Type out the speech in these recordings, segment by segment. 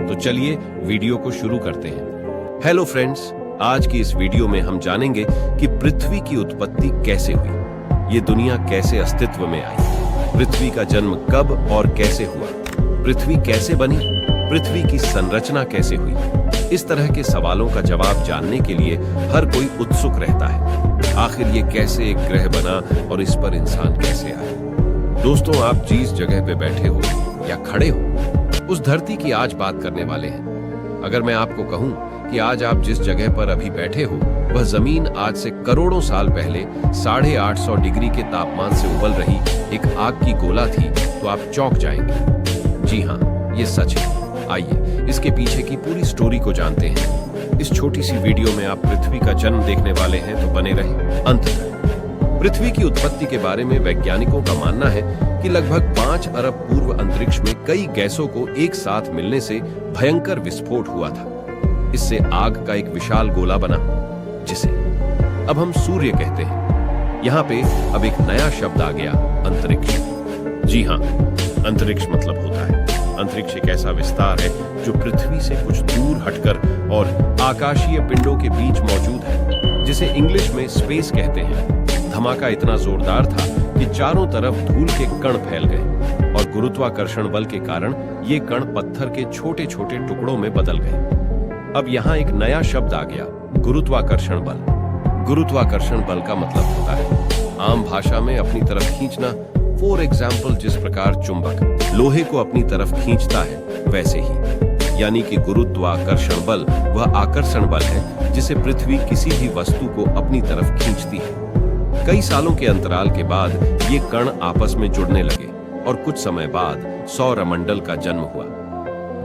तो चलिए वीडियो को शुरू करते हैं। हेलो फ्रेंड्स, आज की इस वीडियो में हम जानेंगे कि पृथ्वी की उत्पत्ति कैसे हुई, ये दुनिया कैसे अस्तित्व में आई, पृथ्वी का जन्म कब और कैसे हुआ, पृथ्वी कैसे बनी, पृथ्वी की संरचना कैसे हुई। इस तरह के सवालों का जवाब जानने के लिए हर कोई उत्सुक रहता है। आखिर ये कैसे एक ग्रह बना और इस पर इंसान कैसे आए। दोस्तों, आप जिस जगह पे बैठे हो या खड़े हो, उस धरती की आज बात करने वाले हैं। अगर मैं आपको कहूं कि आज आप जिस जगह पर अभी बैठे हो वह जमीन आज से करोड़ों साल पहले 850 डिग्री के तापमान से उबल रही एक आग की गोला थी, तो आप चौंक जाएंगे। जी हाँ, ये सच है। आइए इसके पीछे की पूरी स्टोरी को जानते हैं। इस छोटी सी वीडियो में आप पृथ्वी का जन्म देखने वाले हैं, तो बने रहें अंत तक। पृथ्वी की उत्पत्ति के बारे में वैज्ञानिकों का मानना है कि लगभग 5 अरब पूर्व अंतरिक्ष में कई गैसों को एक साथ मिलने से भयंकर विस्फोट हुआ था। इससे आग का एक विशाल गोला बना, जिसे अब हम सूर्य कहते हैं। यहाँ पे अब एक नया शब्द आ गया, अंतरिक्ष। जी हाँ, अंतरिक्ष मतलब होता है अंतरिक्ष एक ऐसा विस्तार है जो पृथ्वी से कुछ दूर हटकर और आकाशीय पिंडों के बीच मौजूद है, जिसे इंग्लिश में स्पेस कहते हैं। धमाका इतना जोरदार था कि चारों तरफ धूल के कण फैल गए और गुरुत्वाकर्षण बल के कारण ये कण पत्थर के छोटे छोटे टुकड़ों में बदल गए। अब यहाँ एक नया शब्द आ गया, गुरुत्वाकर्षण बल। गुरुत्वाकर्षण बल का मतलब होता है आम भाषा में अपनी तरफ खींचना। फॉर एग्जाम्पल, जिस प्रकार चुंबक लोहे को अपनी तरफ खींचता है, वैसे ही यानी कि गुरुत्वाकर्षण बल वह आकर्षण बल है जिसे पृथ्वी किसी भी वस्तु को अपनी तरफ खींचती है। कई सालों के अंतराल के बाद ये कण आपस में जुड़ने लगे और कुछ समय बाद सौरमंडल का जन्म हुआ।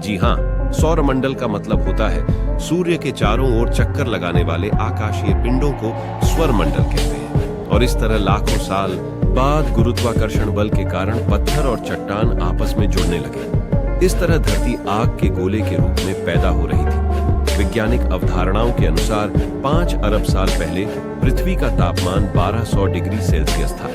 जी हाँ, सौरमंडल का मतलब होता है सूर्य के चारों ओर चक्कर लगाने वाले आकाशीय पिंडों को स्वरमंडल कहते हैं। और इस तरह लाखों साल बाद गुरुत्वाकर्षण बल के कारण पत्थर और चट्टान आपस में जुड़ने लगे। इस तरह धरती आग के गोले के रूप में पैदा हो रही थी। वैज्ञानिक अवधारणाओं के अनुसार 5 अरब साल पहले पृथ्वी का तापमान 1200 डिग्री सेल्सियस था।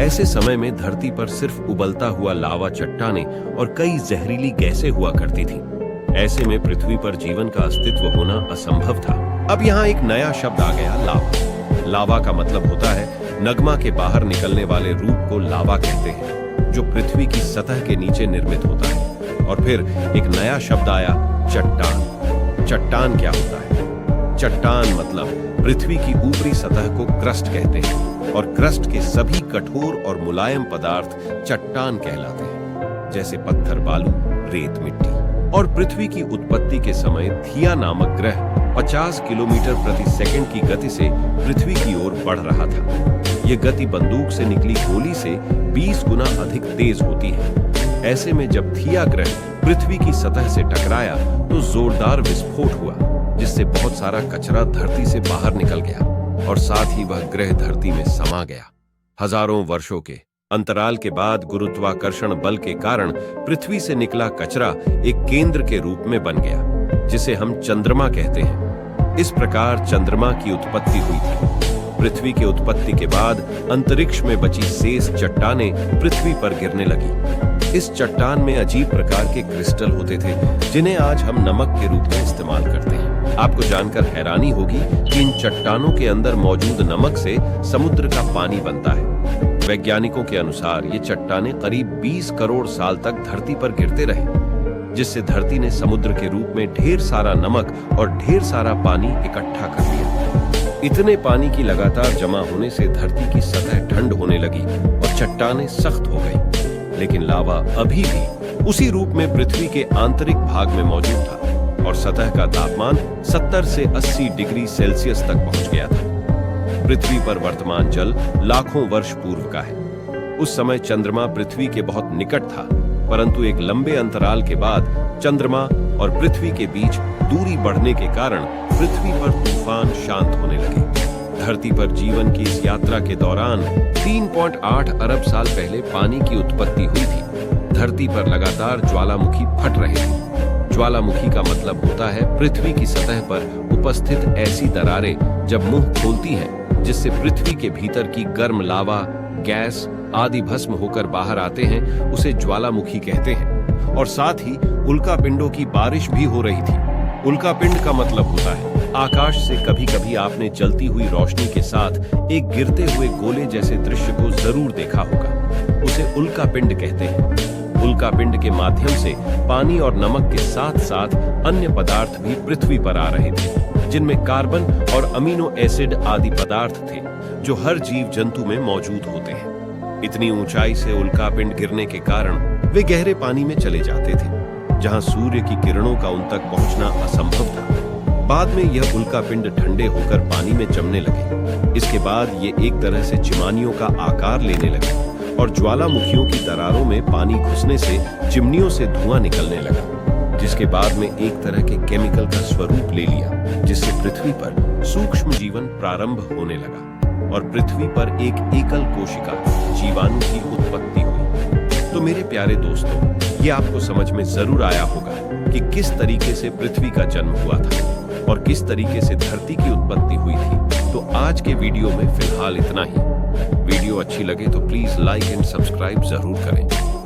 ऐसे समय में धरती पर सिर्फ उबलता हुआ लावा, चट्टानें और कई जहरीली गैसें हुआ करती थीं। ऐसे में पृथ्वी पर जीवन का अस्तित्व होना असंभव था। अब यहाँ एक नया शब्द आ गया, लावा। लावा का मतलब होता है नगमा के बाहर निकलने वाले रूप को लावा कहते हैं, जो पृथ्वी की सतह के नीचे निर्मित होता है। और फिर एक नया शब्द आया, चट्टान। चट्टान क्या होता है? चट्टान मतलब पृथ्वी की ऊपरी सतह को क्रस्ट कहते हैं और क्रस्ट के सभी कठोर और मुलायम पदार्थ चट्टान कहलाते हैं, जैसे पत्थर, बालू, रेत, मिट्टी। और पृथ्वी की उत्पत्ति के समय थिया नामक ग्रह 50 किलोमीटर प्रति सेकंड की गति से पृथ्वी की ओर बढ़ रहा था। ये गति बंदूक से निकली गोली से 20 गुना अधिक तेज होती है। ऐसे में जब थिया ग्रह पृथ्वी की सतह से टकराया तो जोरदार विस्फोट हुआ, जिससे बहुत सारा कचरा धरती से बाहर निकल गया और साथ ही वह ग्रह धरती में समा गया। हजारों वर्षों के अंतराल के बाद गुरुत्वाकर्षण बल के कारण पृथ्वी से निकला कचरा एक केंद्र के रूप में बन गया, जिसे हम चंद्रमा कहते हैं। इस प्रकार चंद्रमा की उत्पत्ति हुई थी। पृथ्वी के उत्पत्ति के बाद अंतरिक्ष में बची शेष चट्टानें पृथ्वी पर गिरने लगी। इस चट्टान में अजीब प्रकार के क्रिस्टल होते थे, जिन्हें आज हम नमक के रूप में इस्तेमाल करते हैं। आपको जानकर हैरानी होगी कि इन चट्टानों के अंदर मौजूद नमक से समुद्र का पानी बनता है। वैज्ञानिकों के अनुसार ये चट्टानें करीब 20 करोड़ साल तक धरती पर गिरते रहे, जिससे धरती ने समुद्र के रूप में ढेर सारा नमक और ढेर सारा पानी इकट्ठा कर लिया। इतने पानी की लगातार जमा होने से धरती की सतह ठंड होने लगी और चट्टानें सख्त हो गई। लेकिन लावा अभी भी उसी रूप में पृथ्वी के आंतरिक भाग में मौजूद था और सतह का तापमान 70 से 80 डिग्री सेल्सियस तक पहुंच गया था। पृथ्वी पर वर्तमान जल लाखों वर्ष पूर्व का है। उस समय चंद्रमा पृथ्वी के बहुत निकट था, परंतु एक लंबे अंतराल के बाद चंद्रमा और पृथ्वी के बीच दूरी बढ़ने के कारण पृथ्वी पर तूफान शांत होने लगे। धरती पर जीवन की इस यात्रा के दौरान 3.8 अरब साल पहले पानी की उत्पत्ति हुई थी। धरती पर लगातार ज्वालामुखी फट रहे थे। ज्वालामुखी का मतलब होता है पृथ्वी की सतह पर उपस्थित ऐसी दरारें जब मुंह खोलती हैं, जिससे पृथ्वी के भीतर की गर्म लावा, गैस आदि भस्म होकर बाहर आते हैं, उसे ज्वालामुखी कहते हैं। और साथ ही उल्कापिंडों की बारिश भी हो रही थी। उल्कापिंड का मतलब होता है आकाश से कभी कभी आपने जलती हुई रोशनी के साथ एक गिरते हुए गोले जैसे दृश्य को जरूर देखा होगा। उसे उल्कापिंड कहते हैं। उल्कापिंड के माध्यम से पानी और नमक के साथ साथ अन्य पदार्थ भी पृथ्वी पर आ रहे थे, जिनमें कार्बन और अमीनो एसिड आदि पदार्थ थे जो हर जीव जंतु में मौजूद होते हैं। इतनी ऊंचाई से उल्कापिंड गिरने के कारण वे गहरे पानी में चले जाते थे, जहां सूर्य की किरणों का उन तक पहुंचना असंभव था। बाद में यह उल्कापिंड ठंडे होकर पानी में जमने लगे। इसके बाद ये एक तरह से चिमानियों का आकार लेने लगे और ज्वालामुखियों की दरारों में पानी घुसने से चिमनियों से धुआं निकलने लगा, जिसके बाद में एक तरह के केमिकल का स्वरूप ले लिया, जिससे पृथ्वी पर सूक्ष्म जीवन प्रारंभ होने लगा और पृथ्वी पर एक एकल कोशिका जीवाणु की उत्पत्ति हुई। तो मेरे प्यारे दोस्तों, ये आपको समझ में जरूर आया होगा कि किस तरीके से पृथ्वी का जन्म हुआ था और किस तरीके से धरती की उत्पत्ति हुई थी। तो आज के वीडियो में फिलहाल इतना ही। वीडियो अच्छी लगे तो प्लीज लाइक एंड सब्सक्राइब जरूर करें।